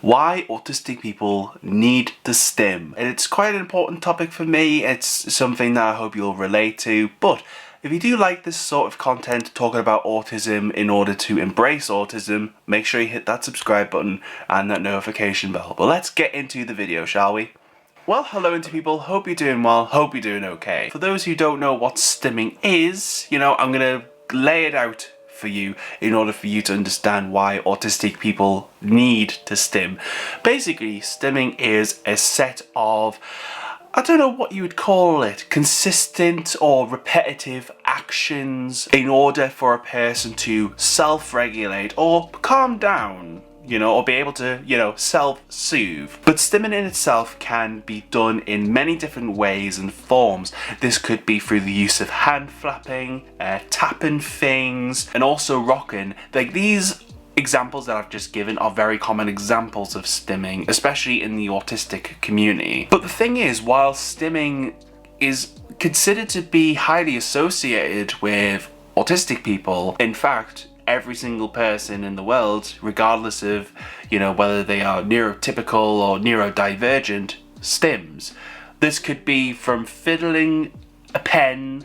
Why autistic people need to stim. And it's quite an important topic for me. It's something that I hope you'll relate to. But if you do like this sort of content talking about autism in order to embrace autism, make sure you hit that subscribe button and that notification bell. But let's get into the video, shall we? Well, hello into people, hope you're doing well, hope you're doing okay. For those who don't know what stimming is, I'm gonna lay it out for you in order for you to understand why autistic people need to stim. Basically, stimming is a set of, I don't know what you would call it, consistent or repetitive actions in order for a person to self-regulate or calm down, or be able to, self-soothe. But stimming in itself can be done in many different ways and forms. This could be through the use of hand flapping, tapping things, and also rocking. Like, these examples that I've just given are very common examples of stimming, especially in the autistic community. But the thing is, while stimming is considered to be highly associated with autistic people, in fact, every single person in the world, regardless of, whether they are neurotypical or neurodivergent, stims. This could be from fiddling a pen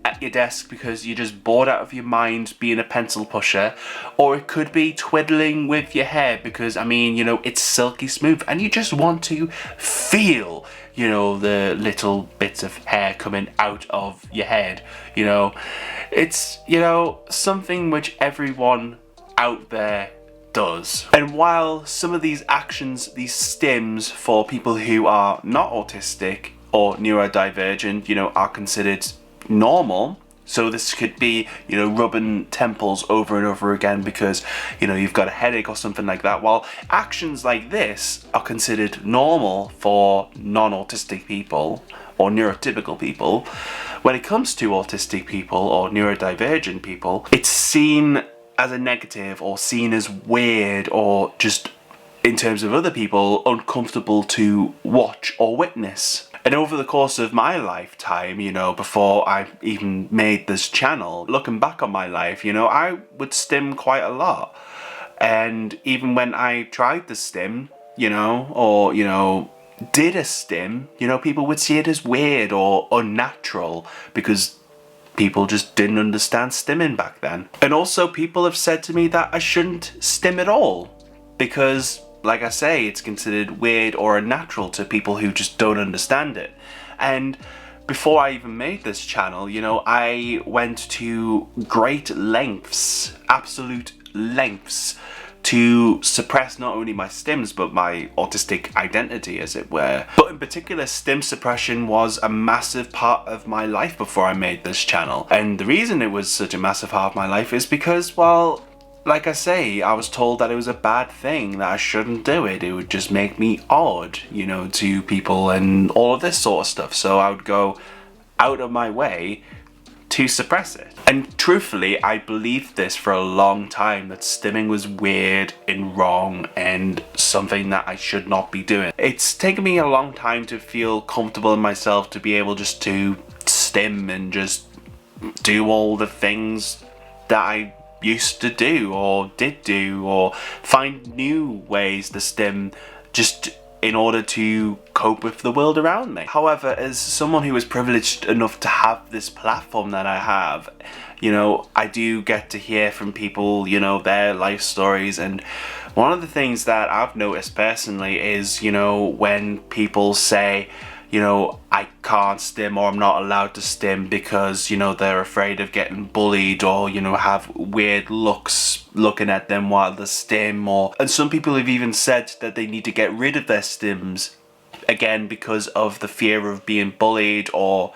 at your desk because you're just bored out of your mind being a pencil pusher, or it could be twiddling with your hair because, it's silky smooth and you just want to feel, the little bits of hair coming out of your head, It's, something which everyone out there does. And while some of these actions, these stims for people who are not autistic or neurodivergent, are considered normal. So this could be, rubbing temples over and over again because, you've got a headache or something like that. While actions like this are considered normal for non-autistic people or neurotypical people, when it comes to autistic people or neurodivergent people, it's seen as a negative or seen as weird or just, in terms of other people, uncomfortable to watch or witness. And over the course of my lifetime, before I even made this channel, looking back on my life, I would stim quite a lot. And even when I tried to stim, or, did a stim, people would see it as weird or unnatural because people just didn't understand stimming back then. And also people have said to me that I shouldn't stim at all because, like I say, it's considered weird or unnatural to people who just don't understand it. And before I even made this channel, I went to great lengths, absolute lengths, to suppress not only my stims but my autistic identity, as it were. But in particular, stim suppression was a massive part of my life before I made this channel. And the reason it was such a massive part of my life is because, well, like I say, I was told that it was a bad thing, that I shouldn't do it. It would just make me odd, to people and all of this sort of stuff. So I would go out of my way to suppress it. And truthfully, I believed this for a long time, that stimming was weird and wrong and something that I should not be doing. It's taken me a long time to feel comfortable in myself to be able just to stim and just do all the things that I used to do or did do, or find new ways to stim just in order to cope with the world around me. However, as someone who is privileged enough to have this platform that I have, I do get to hear from people, their life stories. And one of the things that I've noticed personally is, when people say, I can't stim or I'm not allowed to stim because, they're afraid of getting bullied or, have weird looks looking at them while they stim. And some people have even said that they need to get rid of their stims, again, because of the fear of being bullied or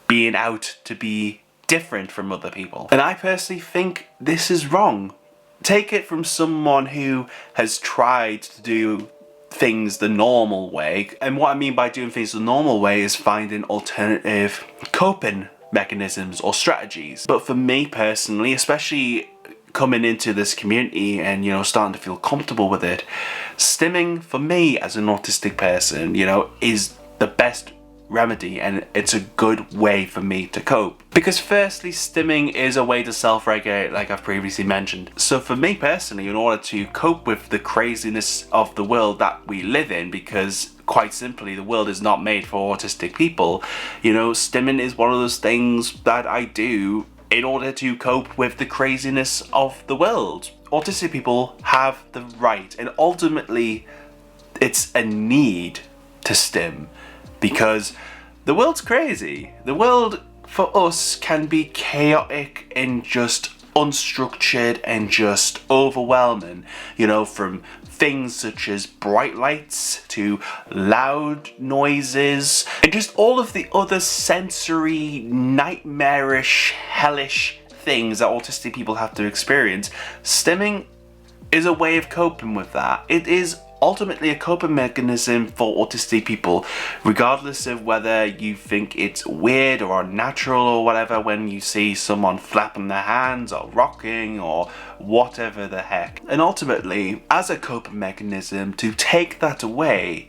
being out to be different from other people. And I personally think this is wrong. Take it from someone who has tried to do things the normal way. And what I mean by doing things the normal way is finding alternative coping mechanisms or strategies. But for me personally, especially coming into this community and, starting to feel comfortable with it, stimming for me as an autistic person, is the best remedy, and it's a good way for me to cope. Because firstly, stimming is a way to self-regulate, like I've previously mentioned. So for me personally, in order to cope with the craziness of the world that we live in, because quite simply the world is not made for autistic people, you know, stimming is one of those things that I do in order to cope with the craziness of the world. Autistic people have the right, and ultimately it's a need to stim, because the world's crazy. The world for us can be chaotic and just unstructured and just overwhelming, you know, from things such as bright lights to loud noises and just all of the other sensory, nightmarish, hellish things that autistic people have to experience. Stimming is a way of coping with that. It is ultimately a coping mechanism for autistic people, regardless of whether you think it's weird or unnatural or whatever when you see someone flapping their hands or rocking or whatever the heck. And ultimately, as a coping mechanism, to take that away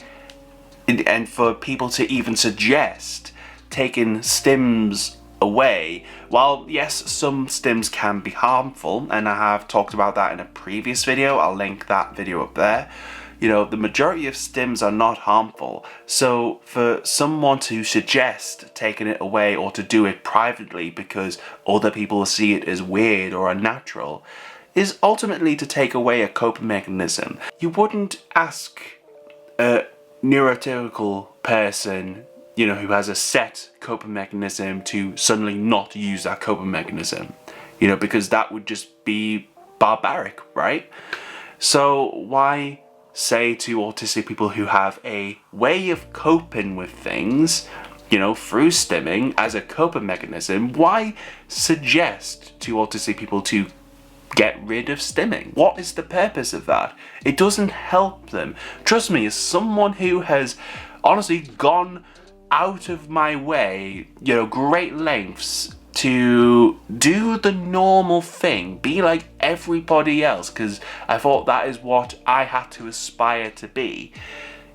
and for people to even suggest taking stims away, while yes, some stims can be harmful, and I have talked about that in a previous video, I'll link that video up there, you know, the majority of stims are not harmful. So for someone to suggest taking it away or to do it privately because other people see it as weird or unnatural is ultimately to take away a coping mechanism. You wouldn't ask a neurotypical person, you know, who has a set coping mechanism to suddenly not use that coping mechanism, you know, because that would just be barbaric, right? So why say to autistic people who have a way of coping with things, you know, through stimming as a coping mechanism, why suggest to autistic people to get rid of stimming? What is the purpose of that? It doesn't help them. Trust me, as someone who has honestly gone out of my way, you know, great lengths to do the normal thing, be like everybody else, because I thought that is what I had to aspire to be,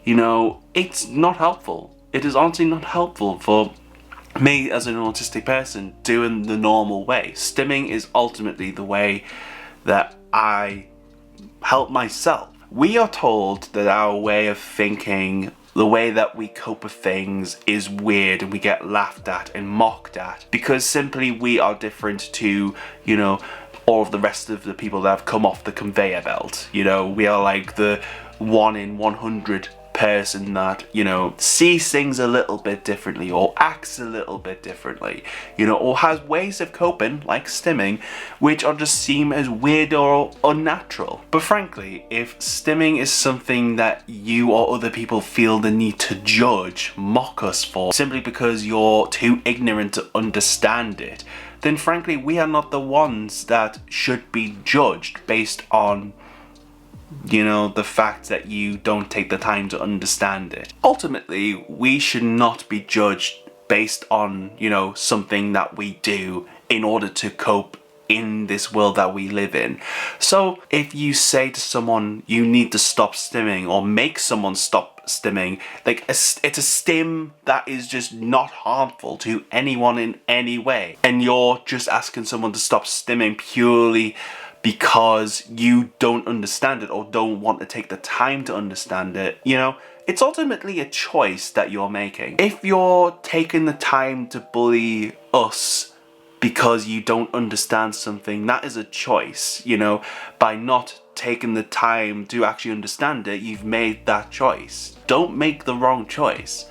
you know, it's not helpful. It is honestly not helpful for me as an autistic person doing the normal way. Stimming is ultimately the way that I help myself. We are told that our way of thinking, the way that we cope with things, is weird and we get laughed at and mocked at because simply we are different to, you know, all of the rest of the people that have come off the conveyor belt. You know, we are like the 1 in 100 person that, you know, sees things a little bit differently or acts a little bit differently, you know, or has ways of coping, like stimming, which are just seem as weird or unnatural. But frankly, if stimming is something that you or other people feel the need to judge, mock us for, simply because you're too ignorant to understand it, then frankly, we are not the ones that should be judged based on, you know, the fact that you don't take the time to understand it. Ultimately, we should not be judged based on, you know, something that we do in order to cope in this world that we live in. So if you say to someone you need to stop stimming, or make someone stop stimming, like it's a stim that is just not harmful to anyone in any way, and you're just asking someone to stop stimming purely because you don't understand it or don't want to take the time to understand it, you know, it's ultimately a choice that you're making. If you're taking the time to bully us because you don't understand something, that is a choice, you know. By not taking the time to actually understand it, you've made that choice. Don't make the wrong choice.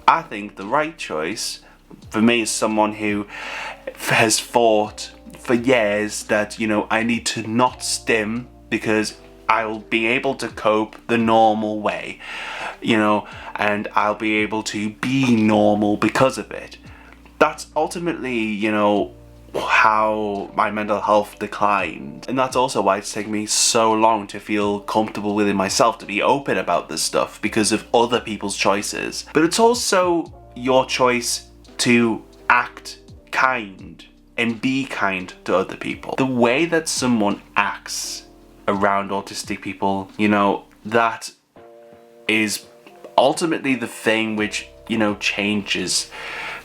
I think the right choice for me is someone who has fought for years that, you know, I need to not stim because I'll be able to cope the normal way, you know, and I'll be able to be normal because of it. That's ultimately, you know, how my mental health declined, and that's also why it's taken me so long to feel comfortable within myself to be open about this stuff, because of other people's choices. But it's also your choice to act kind and be kind to other people. The way that someone acts around autistic people, you know, that is ultimately the thing which you know, changes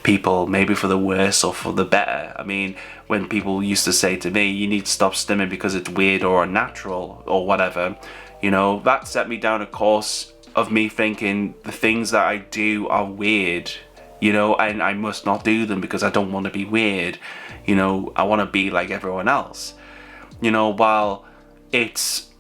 people, maybe for the worse or for the better. I mean, when people used to say to me, you need to stop stimming because it's weird or unnatural or whatever, you know, that set me down a course of me thinking the things that I do are weird, you know, and I must not do them because I don't want to be weird. You know, I want to be like everyone else. You know, while it's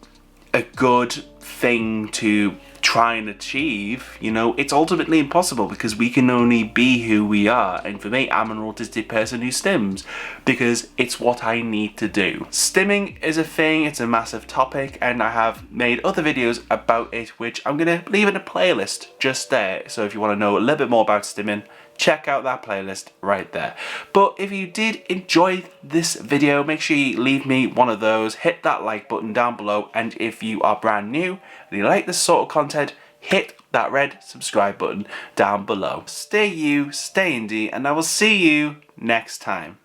a good thing to try and achieve, you know, it's ultimately impossible because we can only be who we are. And for me, I'm an autistic person who stims because it's what I need to do. Stimming is a thing, it's a massive topic, and I have made other videos about it, which I'm gonna leave in a playlist just there. So if you want to know a little bit more about stimming, check out that playlist right there. But if you did enjoy this video, make sure you leave me one of those, hit that like button down below, and if you are brand new and you like this sort of content, hit that red subscribe button down below. Stay you, stay indie, and I will see you next time.